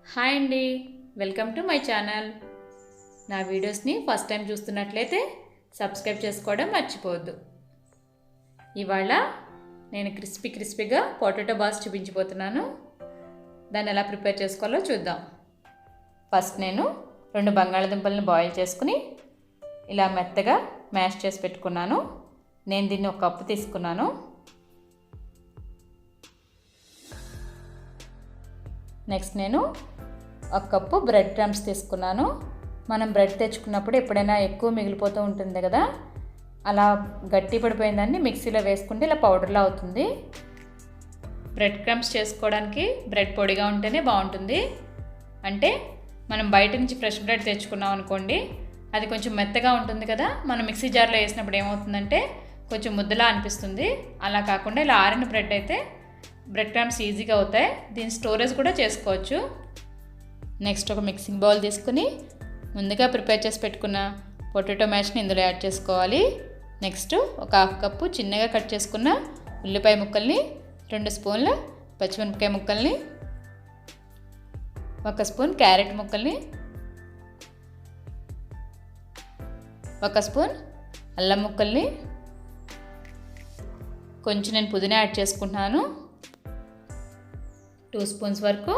Hi అండి, welcome to my channel. నా వీడియోస్ని ఫస్ట్ టైం చూస్తున్నట్లయితే సబ్స్క్రైబ్ చేసుకోవడం మర్చిపోవద్దు. ఇవాళ నేను క్రిస్పీగా పొటాటో బాల్స్ చూపించబోతున్నాను. దాన్ని ఎలా ప్రిపేర్ చేసుకోవాలో చూద్దాం. ఫస్ట్ నేను 2 బంగాళదుంపలను బాయిల్ చేసుకుని ఇలా మెత్తగా మ్యాష్ చేసి పెట్టుకున్నాను. నేను దీన్ని 1 కప్పు తీసుకున్నాను. నెక్స్ట్ నేను 1 కప్పు బ్రెడ్ క్రమ్స్ తీసుకున్నాను. మనం బ్రెడ్ తెచ్చుకున్నప్పుడు ఎప్పుడైనా ఎక్కువ మిగిలిపోతూ ఉంటుంది కదా, అలా గట్టి పడిపోయిందాన్ని మిక్సీలో వేసుకుంటే ఇలా పౌడర్లా అవుతుంది. బ్రెడ్ క్రమ్స్ చేసుకోవడానికి బ్రెడ్ పొడిగా ఉంటేనే బాగుంటుంది. అంటే మనం బయట నుంచి ఫ్రెష్ బ్రెడ్ తెచ్చుకున్నాం అనుకోండి, అది కొంచెం మెత్తగా ఉంటుంది కదా, మనం మిక్సీ జార్లో వేసినప్పుడు ఏమవుతుందంటే కొంచెం ముద్దలా అనిపిస్తుంది. అలా కాకుండా ఇలా ఆరిన బ్రెడ్ అయితే బ్రెడ్ క్రమ్స్ ఈజీగా అవుతాయి. దీని స్టోరేజ్ కూడా చేసుకోవచ్చు. నెక్స్ట్ ఒక మిక్సింగ్ బౌల్ తీసుకుని ముందుగా ప్రిపేర్ చేసి పెట్టుకున్న పొటాటో మ్యాష్ని ఇందులో యాడ్ చేసుకోవాలి. నెక్స్ట్ ఒక 1/2 కప్పు చిన్నగా కట్ చేసుకున్న ఉల్లిపాయ ముక్కల్ని, 2 స్పూన్ల పచ్చిమిరపకాయ ముక్కల్ని, 1 స్పూన్ క్యారెట్ ముక్కల్ని, 1 స్పూన్ అల్లం ముక్కల్ని, కొంచెం నేను పుదీనా యాడ్ చేసుకుంటున్నాను, 2 స్పూన్స్ వరకు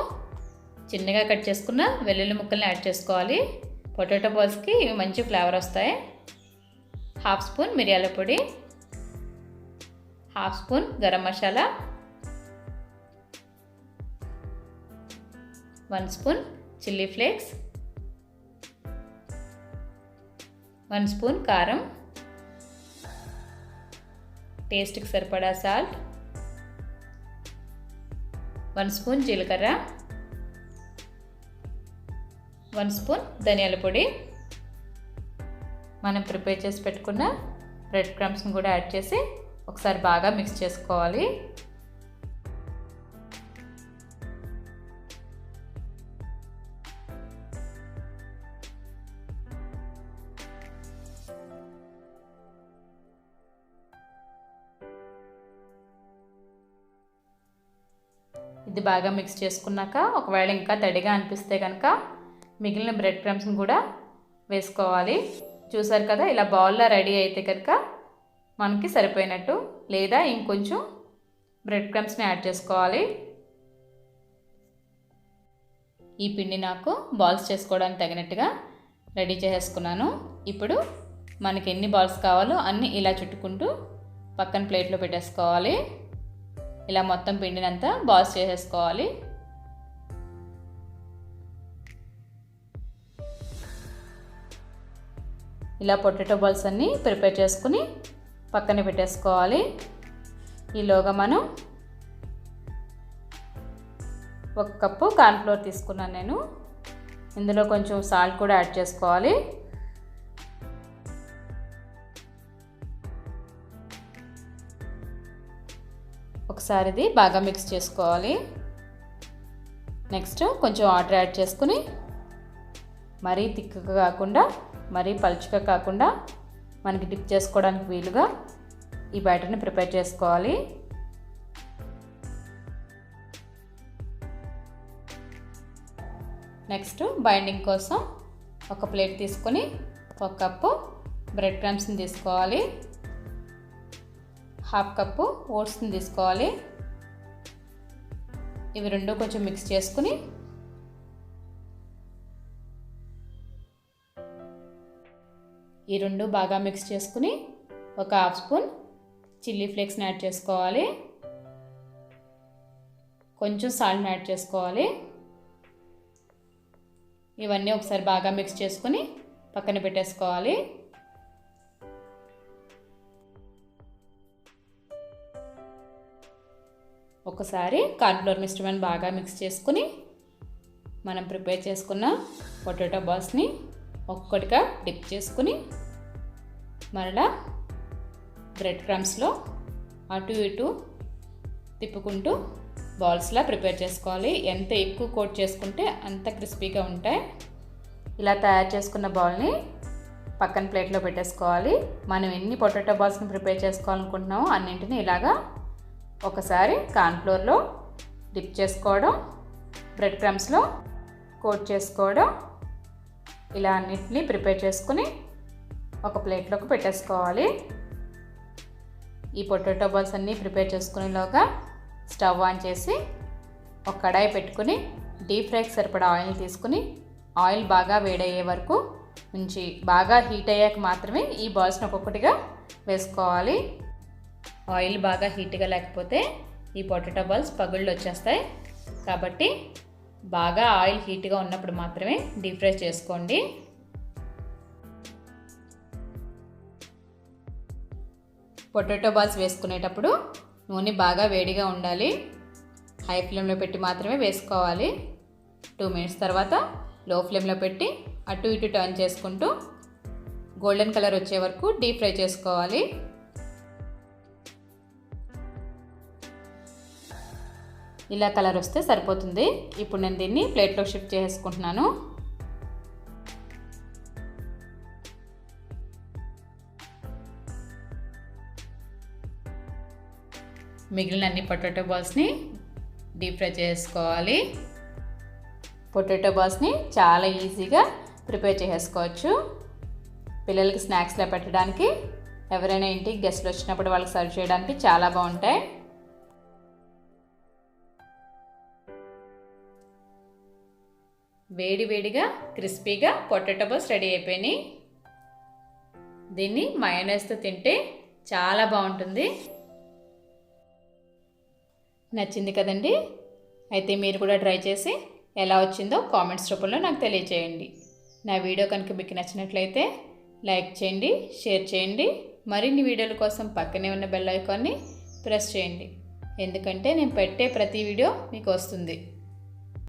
చిన్నగా కట్ చేసుకున్న వెల్లుల్లి ముక్కల్ని యాడ్ చేసుకోవాలి. పొటాటో బాల్స్కి ఇవి మంచి ఫ్లేవర్ వస్తాయి. 1/2 స్పూన్ మిరియాల పొడి, 1/2 spoon garam masala, 1 spoon chilli flakes, 1 spoon కారం, టేస్ట్కి సరిపడా సాల్ట్, 1 స్పూన్ జీలకర్ర, 1 స్పూన్ ధనియాల పొడి. మనం ప్రిపేర్ చేసి పెట్టుకున్న బ్రెడ్ క్రమ్స్ని కూడా యాడ్ చేసి ఒకసారి బాగా మిక్స్ చేసుకోవాలి. ఇది బాగా మిక్స్ చేసుకున్నాక ఒకవేళ ఇంకా తడిగా అనిపిస్తే కనుక మిగిలిన బ్రెడ్ క్రమ్స్ని కూడా వేసుకోవాలి. చూసారు కదా, ఇలా బౌల్లో రెడీ అయితే కనుక మనకి సరిపోయినట్టు. లేదా ఇంకొంచెం బ్రెడ్ క్రమ్స్ని యాడ్ చేసుకోవాలి. ఈ పిండి నాకు బాల్స్ చేసుకోవడానికి తగినట్టుగా రెడీ చేసేసుకున్నాను. ఇప్పుడు మనకి ఎన్ని బాల్స్ కావాలో అన్నీ ఇలా చుట్టుకుంటూ పక్కన ప్లేట్లో పెట్టేసుకోవాలి. ఇలా మొత్తం పిండినంతా బాల్స్ చేసేసుకోవాలి. ఇలా పొటాటో బాల్స్ అన్నీ ప్రిపేర్ చేసుకుని పక్కన పెట్టేసుకోవాలి. ఈలోగా మనం 1 కప్పు కార్న్ఫ్లోర్ తీసుకున్నాను నేను. ఇందులో కొంచెం సాల్ట్ కూడా యాడ్ చేసుకోవాలి. ఒకసారి ఇది బాగా మిక్స్ చేసుకోవాలి. నెక్స్ట్ కొంచెం వాటర్ యాడ్ చేసుకుని మరీ థిక్గా కాకుండా మరీ పలుచగా కాకుండా మనకి డిప్ చేసుకోవడానికి వీలుగా ఈ బ్యాటర్ని ప్రిపేర్ చేసుకోవాలి. నెక్స్ట్ బైండింగ్ కోసం ఒక ప్లేట్ తీసుకొని 1 కప్పు బ్రెడ్ క్రమ్స్ని తీసుకోవాలి, 1/2 కప్పు ఓట్స్ని తీసుకోవాలి. ఇవి రెండు కొంచెం మిక్స్ చేసుకుని ఈ రెండు బాగా మిక్స్ చేసుకుని ఒక 1/2 స్పూన్ చిల్లీ ఫ్లేక్స్ని యాడ్ చేసుకోవాలి. కొంచెం సాల్ట్ని యాడ్ చేసుకోవాలి. ఇవన్నీ ఒకసారి బాగా మిక్స్ చేసుకుని పక్కన పెట్టేసుకోవాలి. ఒకసారి కార్న్ఫ్లోర్ మిశ్రమాన్ని బాగా మిక్స్ చేసుకుని మనం ప్రిపేర్ చేసుకున్న పొటాటో బాల్స్ని ఒక్కొక్కటిగా డిప్ చేసుకుని మరలా బ్రెడ్ క్రమ్స్లో అటు ఇటు తిప్పుకుంటూ బాల్స్లా ప్రిపేర్ చేసుకోవాలి. ఎంత ఎక్కువ కోట్ చేసుకుంటే అంత క్రిస్పీగా ఉంటాయి. ఇలా తయారు చేసుకున్న బాల్ని పక్కన ప్లేట్లో పెట్టేసుకోవాలి. మనం ఎన్ని పొటాటో బాల్స్ని ప్రిపేర్ చేసుకోవాలనుకుంటున్నామో అన్నింటినీ ఇలాగా ఒకసారి కార్న్ఫ్లోర్లో డిప్ చేసుకోవడం, బ్రెడ్ క్రమ్స్లో కోట్ చేసుకోవడం. ఇలా అన్నిటినీ ప్రిపేర్ చేసుకుని ఒక ప్లేట్లోకి పెట్టేసుకోవాలి. ఈ పొటాటో బాల్స్ అన్నీ ప్రిపేర్ చేసుకునేలోగా స్టవ్ ఆన్ చేసి ఒక కడాయి పెట్టుకుని డీప్ ఫ్రైకి సరిపడా ఆయిల్ తీసుకుని ఆయిల్ బాగా వేడయ్యే వరకు ఉంచి బాగా హీట్ అయ్యాక మాత్రమే ఈ బాల్స్ని ఒక్కొక్కటిగా వేసుకోవాలి. ఆయిల్ బాగా హీట్గా లేకపోతే ఈ పొటాటో బాల్స్ పగుళ్ళు వచ్చేస్తాయి. కాబట్టి బాగా ఆయిల్ హీట్గా ఉన్నప్పుడు మాత్రమే డీప్ ఫ్రై చేసుకోండి. పొటాటో బాల్స్ వేసుకునేటప్పుడు నూనె బాగా వేడిగా ఉండాలి. హై ఫ్లేమ్లో పెట్టి మాత్రమే వేసుకోవాలి. 2 మినిట్స్ తర్వాత లో ఫ్లేమ్లో పెట్టి అటు ఇటు టర్న్ చేసుకుంటూ గోల్డెన్ కలర్ వచ్చే వరకు డీప్ ఫ్రై చేసుకోవాలి. ఇలా కలర్ వస్తే సరిపోతుంది. ఇప్పుడు నేను దీన్ని ప్లేట్లో షిఫ్ట్ చేసుకుంటున్నాను. మిగిలిన అన్ని పొటాటో బాల్స్ని డీప్ ఫ్రై చేసుకోవాలి. పొటాటో బాల్స్ని చాలా ఈజీగా ప్రిపేర్ చేసుకోవచ్చు. పిల్లలకి స్నాక్స్లో పెట్టడానికి, ఎవరైనా ఇంటికి గెస్ట్లు వచ్చినప్పుడు వాళ్ళకి సర్వ్ చేయడానికి చాలా బాగుంటాయి. వేడి వేడిగా క్రిస్పీగా పొటాటో బాల్స్ రెడీ అయిపోయినాయి. దీన్ని మయోనైస్తో తింటే చాలా బాగుంటుంది. నచ్చింది కదండి? అయితే మీరు కూడా ట్రై చేసి ఎలా వచ్చిందో కామెంట్స్ రూపంలో నాకు తెలియచేయండి. నా వీడియో కనుక మీకు నచ్చినట్లయితే లైక్ చేయండి, షేర్ చేయండి. మరిన్ని వీడియోల కోసం పక్కనే ఉన్న బెల్ ఐకాన్ని ప్రెస్ చేయండి. ఎందుకంటే నేను పెట్టే ప్రతి వీడియో మీకు వస్తుంది.